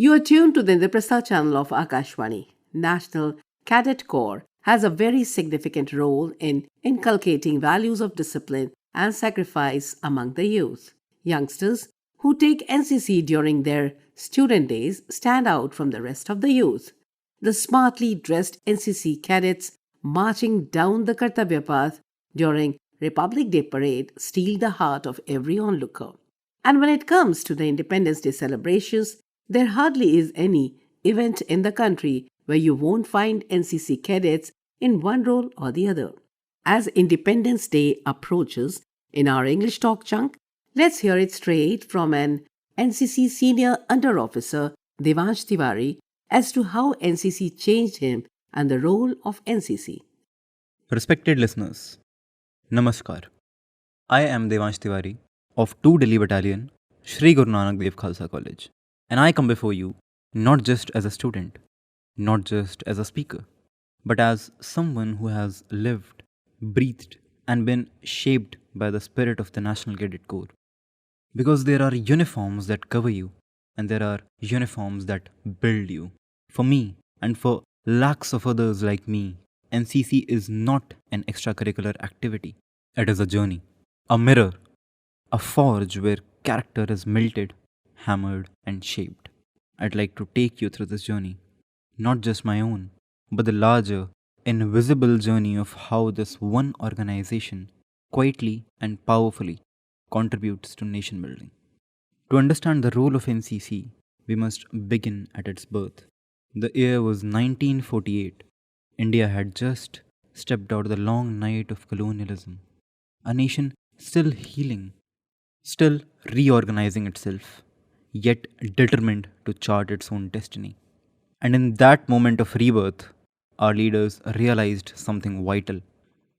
You are tuned to the Indraprastha channel of Akashvani. National Cadet Corps has a very significant role in inculcating values of discipline and sacrifice among the youth. Youngsters who take NCC during their student days stand out from the rest of the youth. The smartly dressed NCC cadets marching down the Kartavya path during Republic Day parade steal the heart of every onlooker. And when it comes to the Independence Day celebrations, there hardly is any event in the country where you won't find NCC cadets in one role or the other. As Independence Day approaches, in our English talk chunk, let's hear it straight from an NCC senior under officer, Devansh Tiwari, as to how NCC changed him and the role of NCC. Respected listeners, Namaskar. I am Devansh Tiwari of 2 Delhi Battalion, Shri Guru Nanak Dev Khalsa College. And I come before you not just as a student, not just as a speaker, but as someone who has lived, breathed, and been shaped by the spirit of the National Cadet Corps. Because there are uniforms that cover you, and there are uniforms that build you. For me, and for lakhs of others like me, NCC is not an extracurricular activity. It is a journey, a mirror, a forge where character is melted, hammered, and shaped. I'd like to take you through this journey, not just my own, but the larger, invisible journey of how this one organization quietly and powerfully contributes to nation building. To understand the role of NCC, we must begin at its birth. The year was 1948. India had just stepped out of the long night of colonialism. A nation still healing, still reorganizing itself, yet determined to chart its own destiny. And in that moment of rebirth, our leaders realized something vital,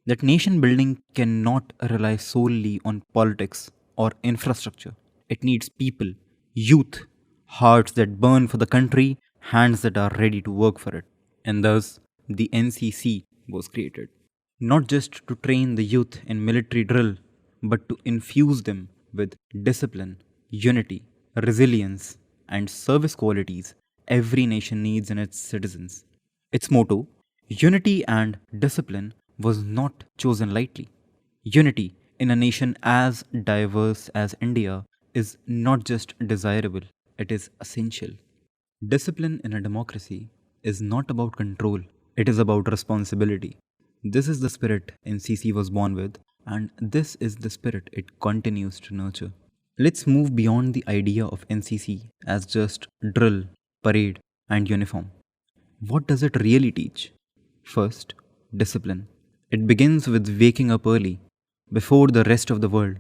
that nation building cannot rely solely on politics or infrastructure. It needs people, youth, hearts that burn for the country, hands that are ready to work for it. And thus, the NCC was created. Not just to train the youth in military drill, but to infuse them with discipline, unity, resilience, and service qualities every nation needs in its citizens. Its motto, unity and discipline, was not chosen lightly. Unity in a nation as diverse as India is not just desirable, it is essential. Discipline in a democracy is not about control, it is about responsibility. This is the spirit NCC was born with, and this is the spirit it continues to nurture. Let's move beyond the idea of NCC as just drill, parade, and uniform. What does it really teach? First, discipline. It begins with waking up early, before the rest of the world,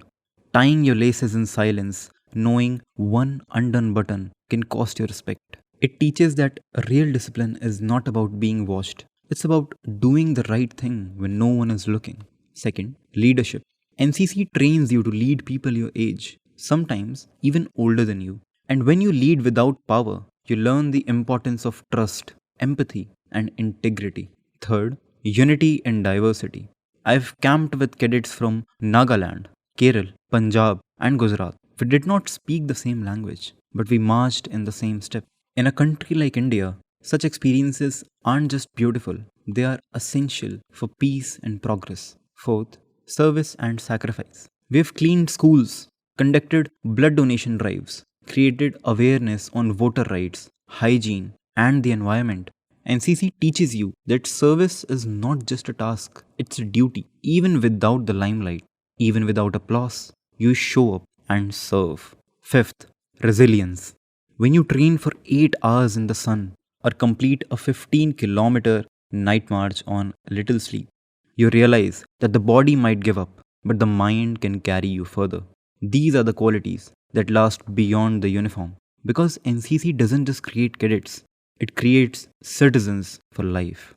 tying your laces in silence, knowing one undone button can cost your respect. It teaches that real discipline is not about being watched, it's about doing the right thing when no one is looking. Second, leadership. NCC trains you to lead people your age, sometimes even older than you. And when you lead without power, you learn the importance of trust, empathy, and integrity. Third, unity and diversity. I've camped with cadets from Nagaland, Kerala, Punjab, and Gujarat. We did not speak the same language, but we marched in the same step. In a country like India, such experiences aren't just beautiful, they are essential for peace and progress. Fourth, service and sacrifice. We've cleaned schools, conducted blood donation drives, created awareness on voter rights, hygiene, and the environment. NCC teaches you that service is not just a task, it's a duty. Even without the limelight, even without applause, you show up and serve. Fifth, resilience. When you train for 8 hours in the sun or complete a 15-kilometer night march on little sleep, you realize that the body might give up, but the mind can carry you further. These are the qualities that last beyond the uniform. Because NCC doesn't just create cadets, it creates citizens for life.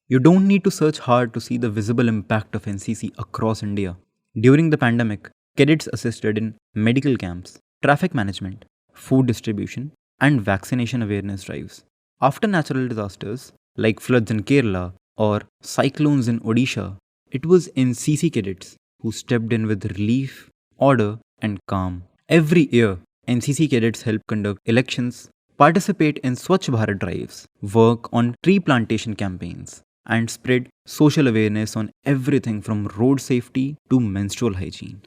You don't need to search hard to see the visible impact of NCC across India. During the pandemic, cadets assisted in medical camps, traffic management, food distribution, and vaccination awareness drives. After natural disasters like floods in Kerala or cyclones in Odisha, it was NCC cadets who stepped in with relief, order, and calm. Every year, NCC cadets help conduct elections, participate in Swachh Bharat drives, work on tree plantation campaigns, and spread social awareness on everything from road safety to menstrual hygiene.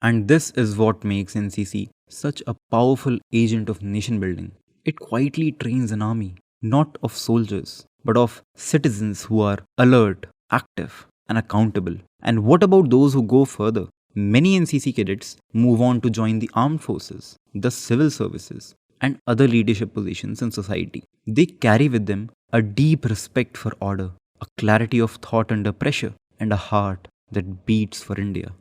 And this is what makes NCC such a powerful agent of nation building. It quietly trains an army, not of soldiers, but of citizens who are alert, active, and accountable. And what about those who go further? Many NCC cadets move on to join the armed forces, the civil services, and other leadership positions in society. They carry with them a deep respect for order, a clarity of thought under pressure, and a heart that beats for India.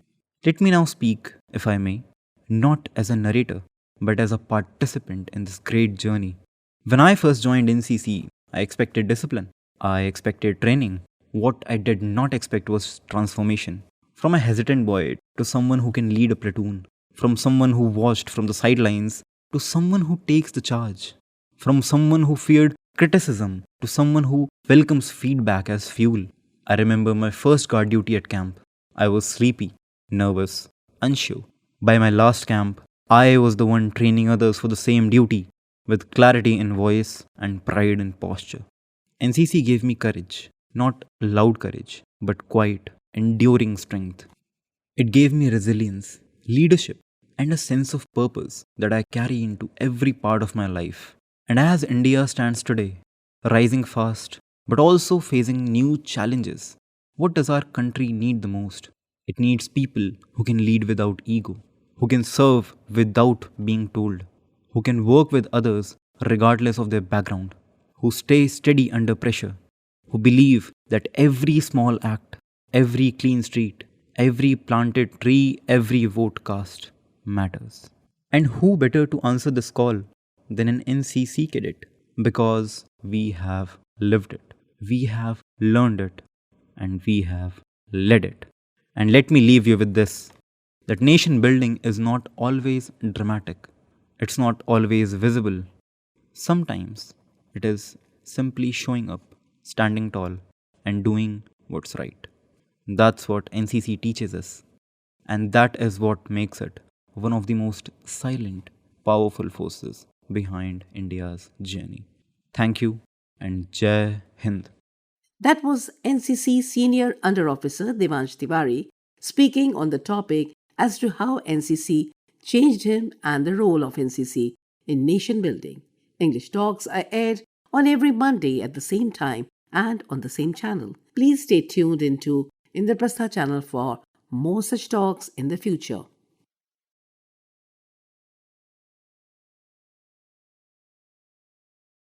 Let me now speak, if I may, not as a narrator, but as a participant in this great journey. When I first joined NCC, I expected discipline. I expected training. What I did not expect was transformation. From a hesitant boy to someone who can lead a platoon, from someone who watched from the sidelines to someone who takes the charge, from someone who feared criticism to someone who welcomes feedback as fuel. I remember my first guard duty at camp. I was sleepy, nervous, unsure. By my last camp, I was the one training others for the same duty, with clarity in voice and pride in posture. NCC gave me courage, not loud courage, but quiet, enduring strength. It gave me resilience, leadership, and a sense of purpose that I carry into every part of my life. And as India stands today, rising fast, but also facing new challenges, what does our country need the most? It needs people who can lead without ego, who can serve without being told, who can work with others regardless of their background, who stay steady under pressure, who believe that every small act, every clean street, every planted tree, every vote cast matters. And who better to answer this call than an NCC cadet? Because we have lived it, we have learned it, and we have led it. And let me leave you with this, that nation building is not always dramatic, it's not always visible. Sometimes it is simply showing up, standing tall, and doing what's right. That's what NCC teaches us, and that is what makes it one of the most silent, powerful forces behind India's journey. Thank you, and Jai Hind. That was NCC Senior Under Officer Devansh Tiwari speaking on the topic as to how NCC changed him and the role of NCC in nation building. English Talks are aired on every Monday at the same time and on the same channel. Please stay tuned into Indraprastha channel for more such talks in the future.